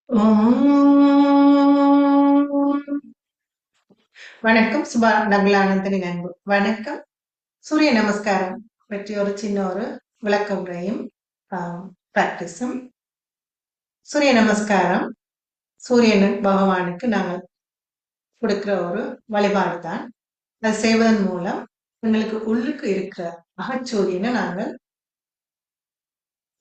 ஓம். வணக்கம் சுபா நகுலானந்தனின் அன்பு வணக்கம். சூரிய நமஸ்காரம் பற்றி ஒரு சின்ன ஒரு விளக்க உரையும் பிராக்டிஸும். சூரிய நமஸ்காரம் சூரியன் பகவானுக்கு நாங்கள் கொடுக்கிற ஒரு வழிபாடு தான். அது செய்வதன் மூலம் எங்களுக்கு உள்ளுக்கு இருக்கிற அகச்சூரியனை நாங்கள்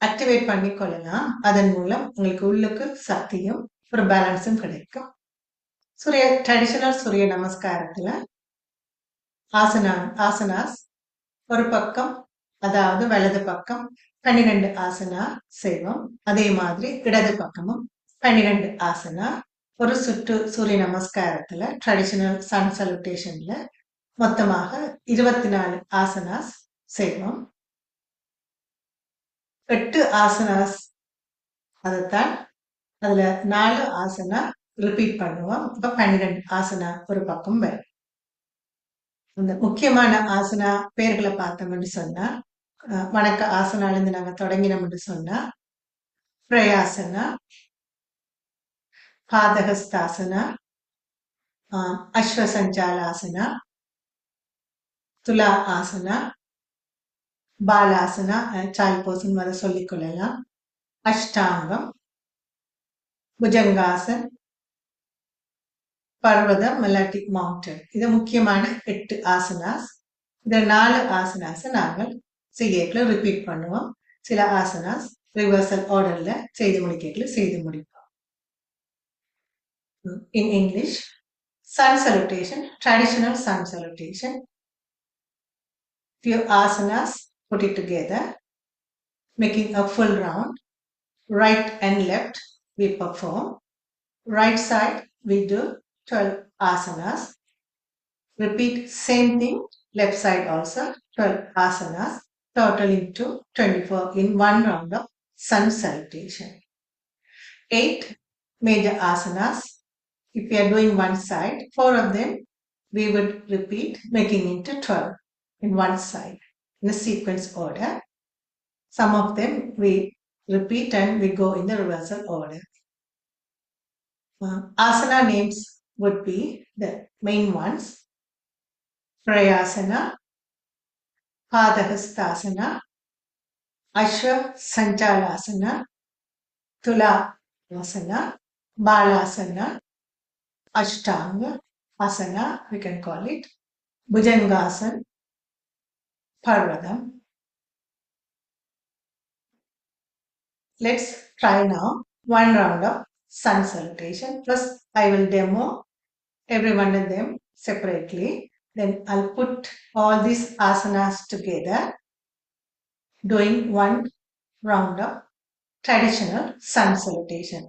ஆக்டிவேட் பண்ணி கொள்ளலாம். அதன் மூலம் உங்களுக்கு உள்ளுக்கு சக்தியும் ஒரு பேலன்ஸும் கிடைக்கும். ட்ரெடிஷனல் சூரிய நமஸ்காரத்துல ஆசனாஸ் ஒரு பக்கம், அதாவது வலது பக்கம் 12 ஆசனா செய்வோம். அதே மாதிரி இடது பக்கமும் 12 ஆசனா. ஒரு சுற்று சூரிய நமஸ்காரத்துல ட்ரெடிஷனல் சன் சல்யூட்டேஷன்ல மொத்தமாக 24 ஆசனாஸ் செய்வோம். 8 ஆசனாஸ் அதைத்தான் அதுல 4 ஆசனா ரிப்பீட் பண்ணுவோம். இப்ப 12 ஆசனா ஒரு பக்கம் வரும். இந்த முக்கியமான ஆசனா பேர்களை பார்த்தோம்னு சொன்னா, வணக்க ஆசனாலிருந்து நாங்க தொடங்கினோம்னு சொன்னா, பிரயாசனா, பாதகஸ்தாசனா, அஸ்வசஞ்சாலாசனா, துலா ஆசனா, பாலாசனா, சைல்ட் போர்ஷன் வரை சொல்லிக் கொள்ளலாம், அஷ்டாங்கம், புஜங்காசன், பர்வதம் இல்லாட்டி மவுண்டன். இது முக்கியமான 8 ஆசனாஸ். இந்த 4 ஆசனாஸை நாங்கள் செய்யல ரிப்பீட் பண்ணுவோம். சில ஆசனாஸ் ரிவர்சல் ஆர்டர்ல செய்து முடிப்போம். In English, sun salutation, traditional sun salutation. Few asanas, put it together, making a full round. Right and left we perform. Right side we do 12 asanas. Repeat same thing, left side also 12 asanas, totaling to 24 in one round of sun salutation. 8 major asanas. If we are doing one side, 4 of them we would repeat, making into 12 in one side in a sequence order. Some of them we repeat and we go in the reversal order. Asana names would be the main ones: Prayasana, Padahastasana, Ashwa Sanchalasana, Tula Asana, Balasana, Ashtanga Asana, we can call it, Bhujangasana, Parvadam. Let's try now one round of sun salutation. First, I will demo every one of them separately. Then I'll put all these asanas together, doing one round of traditional sun salutation.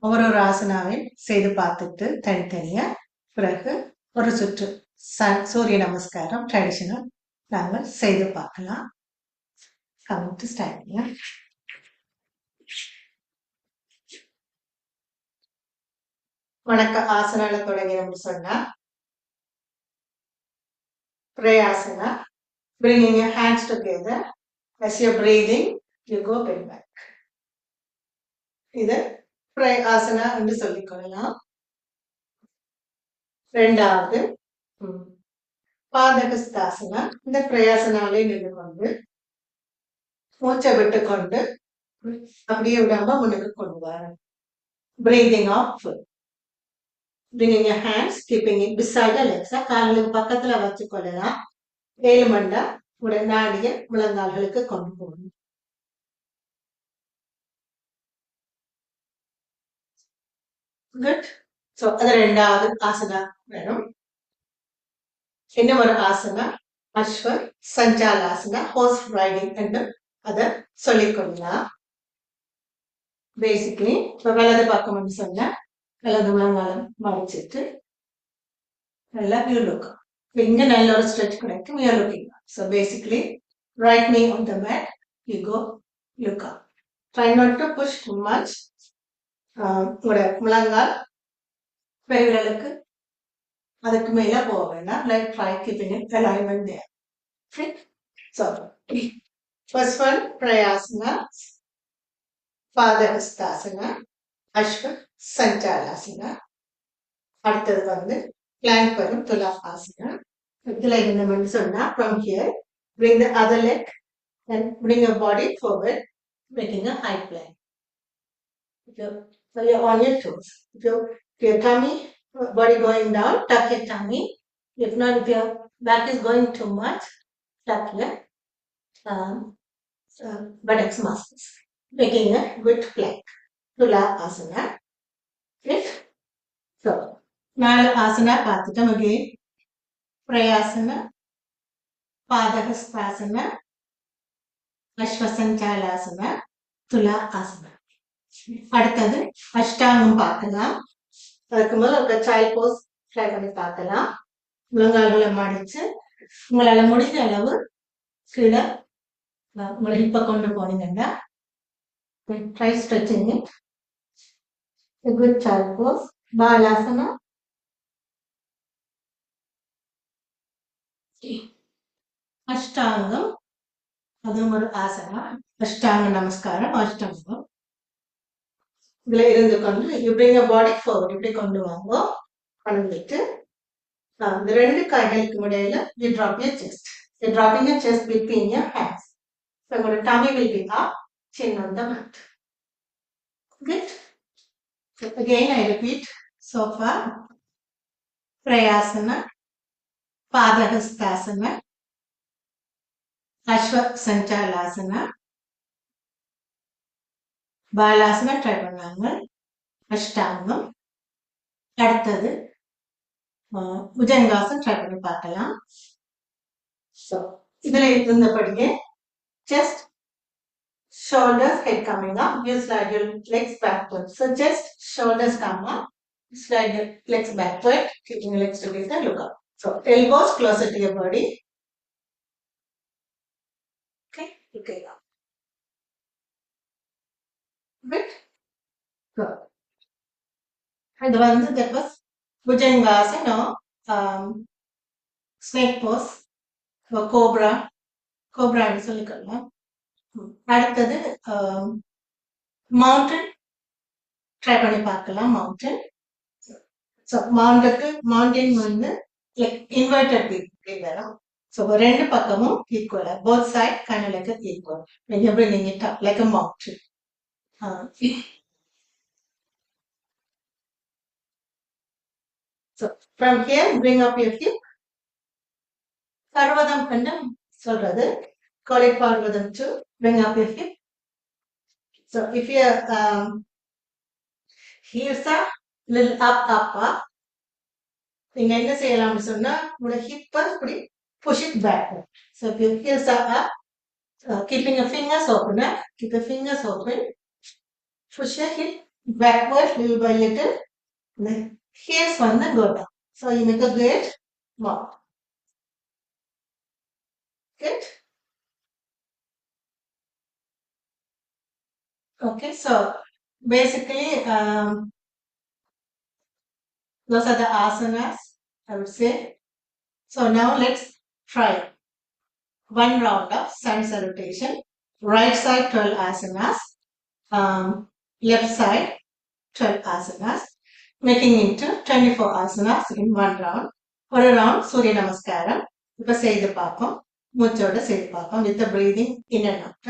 ஒரு ஆசனாவையும் செய்து பார்த்துட்டு தனித்தனியா பிறகு ஒரு சுற்று சூரிய நமஸ்காரம் traditional நாங்கள் செய்து பார்க்கலாம். Coming to starting. வணக்க ஆசனால தொடங்கினோம்னு சொன்னா, Prayasana, bringing your hands together. As you're breathing, you go bend back. இது Prayasana என்று சொல்லிக் கொள்ளலாம். ரெண்டாவது பாதகஸ்தாசனா. இந்த பிரயாசனாலே நின்று கொண்டு மூச்சை விட்டு கொண்டு அப்படியே விடாம முன்னுக்கு கொண்டு வர. Breathing out full. Bringing your hands, keeping it beside the legs. கால்களுக்கு பக்கத்துல வச்சு கொள்ளலாம். ஏழு மண்டா நாடிய முழங்கால்களுக்கு கொண்டு போகணும். குட். சோ அது ரெண்டாவது ஆசனா வேணும். இன்னும் ஒரு ஆசனா அஸ்வ சஞ்சாலாசனா, ஹார்ஸ் ரைடிங் என்று அதை சொல்லிக் கொள்ளலாம். பேசிக்கலி வலது பக்கம் சொன்ன வலது முழங்காலம் மடிச்சிட்டு நல்லா வியூ லுக். இங்க நல்ல ஒரு ஸ்ட்ரெச் கிடைக்கும். You are looking. So basically right knee on the mat, you go look up. Try not to push too much. உங்களோட முழங்கால் பெருவிரலுக்கு அதுக்கு மேல போக வேண்டாம். Like try keeping it alignment there. Okay? So first one, Prayasana, Padahastasana, அஸ்வ சஞ்சாலாசனா. அடுத்தது வந்து blank வரும் துலாபாசனா. இதுல என்ன சொன்னா from here bring the other leg and bring your body forward making a high plank. So you're on your toes. If your tummy body going down, tuck your tummy. If not, if your back is going too much, tuck your buttocks muscles making a good plank. Tula asana. If so, நாலு ஆசனா பார்த்துட்டோம். again பிரயாசனா, Padahastasana, அஸ்வசஞ்சாலாசனா, துலா ஆசனா. அடுத்தது அஷ்டாங்கம் பார்க்கலாம். அதுக்கு முதல்ல ஒரு child Bose try பண்ணி பார்க்கலாம். முழங்கால்களை மடிச்சு உங்களால முடிஞ்ச அளவு கீழே உங்களை ஹிப்ப கொண்டு போனீங்கன்னா try stretching it. Good child pose. Balasana. அஷ்டாங்கம் அதுவும் ஒரு ஆசனா. அஷ்டாங்க நமஸ்காரம் அஷ்டாங்கம். இதுல இருந்து கொண்டு you bring your body forward இப்படி கொண்டு வாங்க. பண்ணிட்டு இந்த ரெண்டு கைகளுக்கு இடையில you drop your chest. You're dropping your chest between your hands. So your tummy will be up, chin on the mat. Good. So again I repeat so far. Prayasana, Padahastasana, Ashwa Sanchalasana, Balasana try பண்ணாங்க. அஷ்டாங்கம். அடுத்தது bhujangasana try பண்ணி பார்க்கலாம். So இதுல இருந்தபடியே chest, shoulders, head coming up, you slide your legs backward. So chest, shoulders come up, slide your legs backward, keeping your legs together, look up. So elbows closer to your body. Okay, looking up. Good. So இது வந்து that was bhujangasana snake pose, cobra, கோப்ரான்னு சொல்லிக்கலாம். அடுத்தது mountain try பண்ணி பார்க்கலாம். Mountain. So mountain வந்து inverted இப்படி வரும். So ரெண்டு பக்கமும் ஈக்குவலா both side kind like equal. நீங்க எப்படி நீங்க like a mountain. So from here bring up your hip. பர்வதம் கண்டம் சொல்றது. Call it Parvatham to bring up your hip. So if your heels are little up, நீங்க என்ன செய்யலாம்னு சொன்னா உங்களோட ஹிப்பை இப்படி push it backward. So if your heels are up, keeping your fingers open, keep your fingers open, push your hip backward little by little. The heels வந்து go down. So you make a great mount. Good. Okay, so basically those are the asanas I would say. So now let's try one round of sun salutation. Right side 12 asanas, left side 12 asanas, making into 24 asanas in one round. ஒரு round சூரிய நமஸ்காரம் இப்ப செய்து பார்ப்போம். மூச்சோட செய்து பார்ப்போம் with the breathing in and out.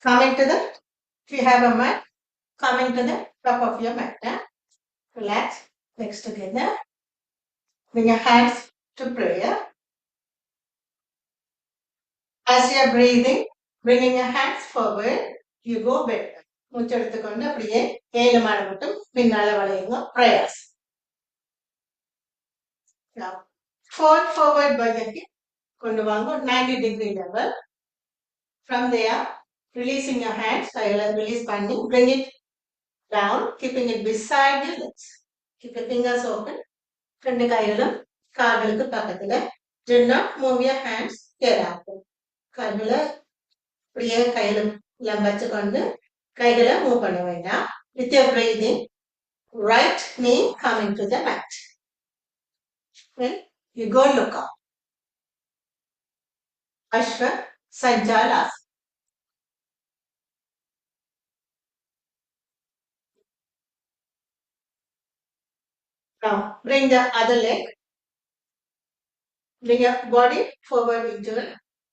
Coming to the, if you have a mat, coming to the top of your mat. Relax, legs together. Bring your hands to prayer. As you are breathing, bringing your hands forward, you go back. மூச்செடுத்துக்கொண்டு அப்படியே 7 மாலை மட்டும் பின்னால வளையுங்க. பிரயாஸ். Now, fold forward by the hip. கொண்டு வாங்க 90 degree level. From there, releasing your hands, release பண்ணி, bring it down, keeping it beside your legs. Keep your fingers open. ரெண்டு கைகளும் கால்களுக்கு பக்கத்துல. Do not move your hands hereafter. கைகளை இப்படியே கையில வச்சுக்கொண்டு கைகளை மூவ் பண்ண வேண்டாம். With your breathing, right knee coming to the mat. Then you go look up. Ashwa Sanchalasana. Now bring the other leg. Bring your body forward into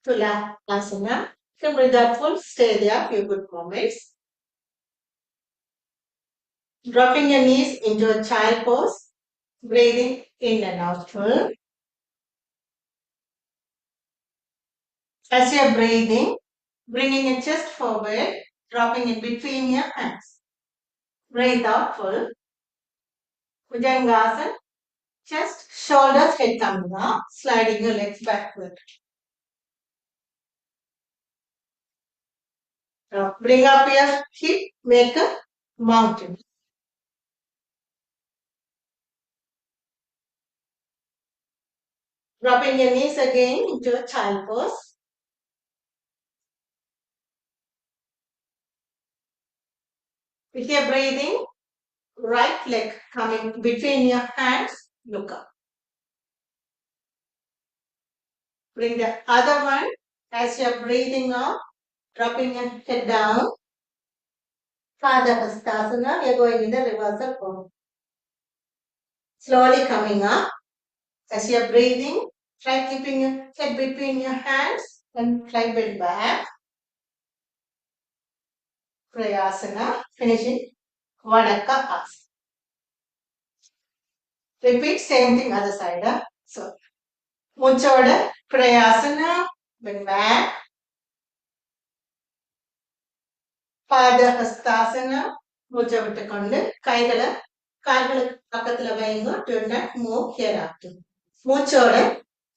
Tula Asana. You can breathe out full. Stay there few good moments. Dropping your knees into a child pose. Breathing in and out full. As you are breathing, bringing your chest forward, dropping it between your hands. Breathe out full. Bhujangasana. Chest, shoulders, head coming up. Sliding your legs backward. Now bring up your hip. Make a mountain. Dropping your knees again into a child pose. With your breathing, right leg coming between your hands, look up. Bring the other one as you're breathing out, dropping your head down. Pada Hastasana, you're going in the reversal form. Slowly coming up. As you're breathing, try keeping your head between your hands and try bend back. Prayasana, finishing Vadaka Asana. Repeat same thing other side. So, Muchoda, Prayasana, bend back. Pada Hastasana, மூச்சை விட்டுக்கொண்டு கைகளை கால்களுக்கு பக்கத்துல வைங்க. Do not move hereafter. மூச்சோட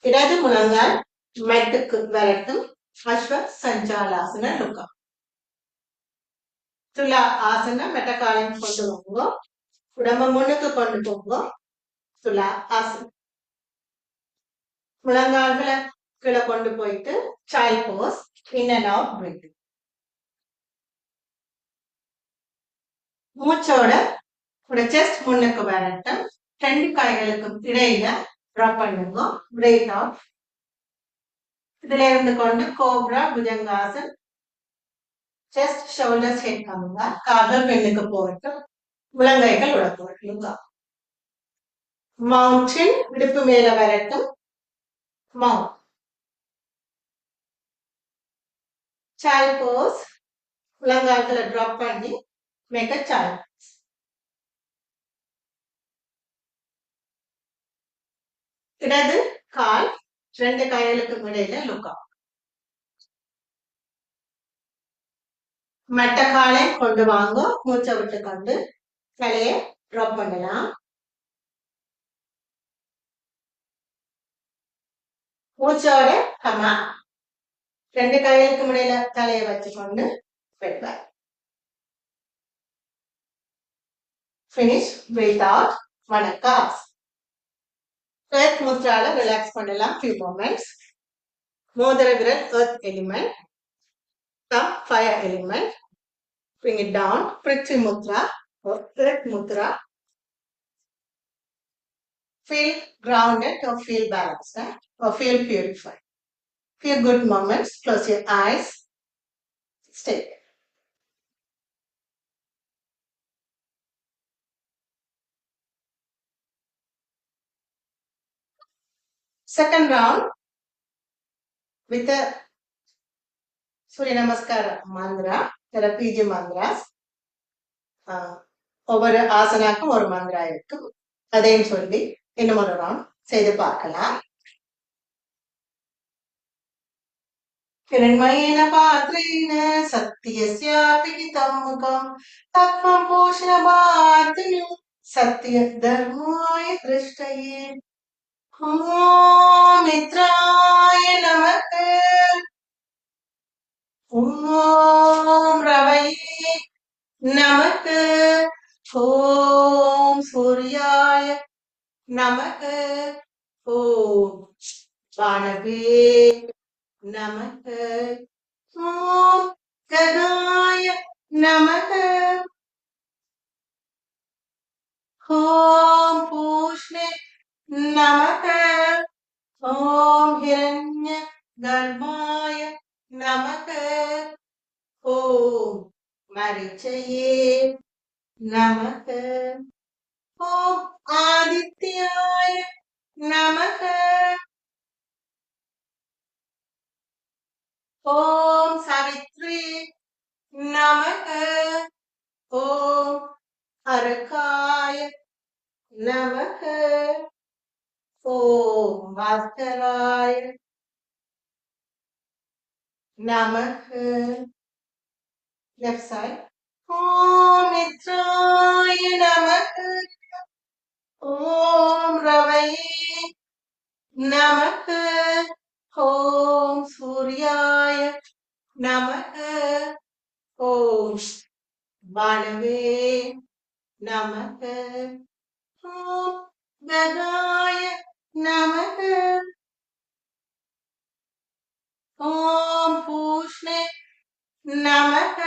இடது முழங்கால் மெட்டுக்கு வரட்டும். அஸ்வ சஞ்சாலாசன லுக்கம். துலா ஆசன மெட்டக்காலையும் கொண்டு போங்க. உடம்ப முன்னுக்கு கொண்டு போங்க. துலா ஆசனம். முழங்கால்களை கீழே கொண்டு போயிட்டு child pose, in and out breathing. மூச்சோட ஒரு செஸ்ட் முன்னுக்கு வரட்டும். ரெண்டு கைகளுக்கும் இடையில ட்ராப் பண்ணுங்க. Break out. இதுல இருந்து கொண்டு cobra bhujangasana. Chest shoulders head பண்ணுங்க. கால்கள் பெண்ணுக்கு போகட்டும். முழங்கைகள் உட போட்டுங்க. மவுண்டன் இடுப்பு மேல வரட்டும். மவுண்ட். சைல்ட் போஸ். முழங்கால்களை ட்ராப் பண்ணி மேக் அ சைல்ட். இடது கால் ரெண்டு கைகளுக்கு இடையில லுக் அவுட். மட்ட காலை கொண்டு வாங்க. மூச்சை விட்டு கொண்டு தலையை ட்ராப் பண்ணலாம். மூச்சோட கமா ரெண்டு கைகளுக்கு இடையில தலையை வச்சுக்கொண்டு வைப்பார். Finish, breathe out, vanakas. Earth mudrala relax பண்ணலாம் few moments. மோதிர விரல் earth element, thumb fire element. Bring it down, Prithvi mudra or earth mudra. Feel grounded or feel balanced or feel purified. Few good moments, close your eyes, stay. Second round with the Surya Namaskara mantra. There are PG mantras. ஒவ்வொரு ஆசனாக்கும் ஒரு மந்திரா இருக்கு. அதையும் சொல்லி இன்னும் ஒரு round செய்து பார்க்கலாம். हिरण्मयेन पात्रेण सत्यस्यापि हितं मुखं तत्त्वं पोषणमार्तिनि सत्यधर्माय दृष्टये. ॐ मित्राय नमः. ॐ रवये नमः. ॐ सूर्याय नमः. ॐ भानवे नमः. ॐ गदाय नमः. ॐ पूष्णे नमः. ॐ हिरण्य गर्भाय नमः. ॐ मरीचये नमः. ஓம் ஆதித்யாய நமக. ஓம் சாவித்ரி நமக. ஓம் அரகாய நமக. ஓம் பாஸ்கராய நமக. Left side. ஓம் மித்ராய நமக. ஓம் ரவையே நமக. ஓம் சூர்யாய நமக. ஓம் பானவே நமக. ஓம் ககாய நமக. ஓம் பூஷ்ணே நமக.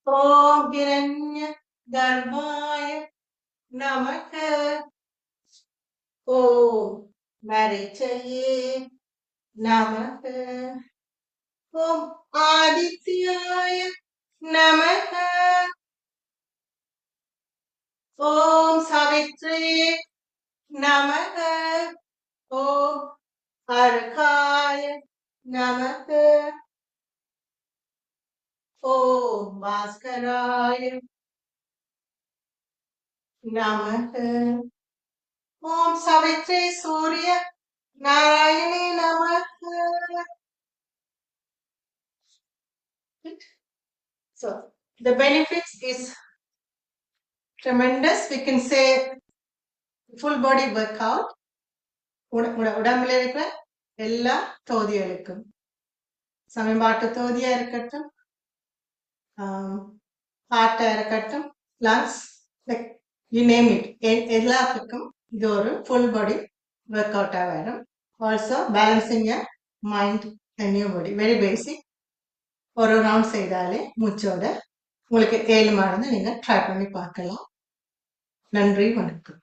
ஓம் கிரண்ய கர்ப்பாய நமக. ஓம் மரிச்சயே நமக. ஓம் ஆதித்யாய நமக. ஓம் சாவித்ரி நமக. ஓம் अर्काय नमः. ओम भास्कराय नमः. ओम सावित्री सूर्य नारायणे नमः. So the benefits is tremendous. We can say full body workout. உடம்புல இருக்கிற எல்லா தொகுதிகளுக்கும் சமன்பாட்டு தொகுதியா இருக்கட்டும், ஹார்ட்டா இருக்கட்டும், lungs, like you name it, எல்லாத்துக்கும் இது ஒரு ஃபுல் பாடி ஒர்க் அவுட்டா வரும். Also balancing your mind and new body, very basic. ஒரு ரவுண்ட் செய்தாலே மூச்சோட உங்களுக்கு 7 மாதம் நீங்க ட்ரை பண்ணி பார்க்கலாம். நன்றி, வணக்கம்.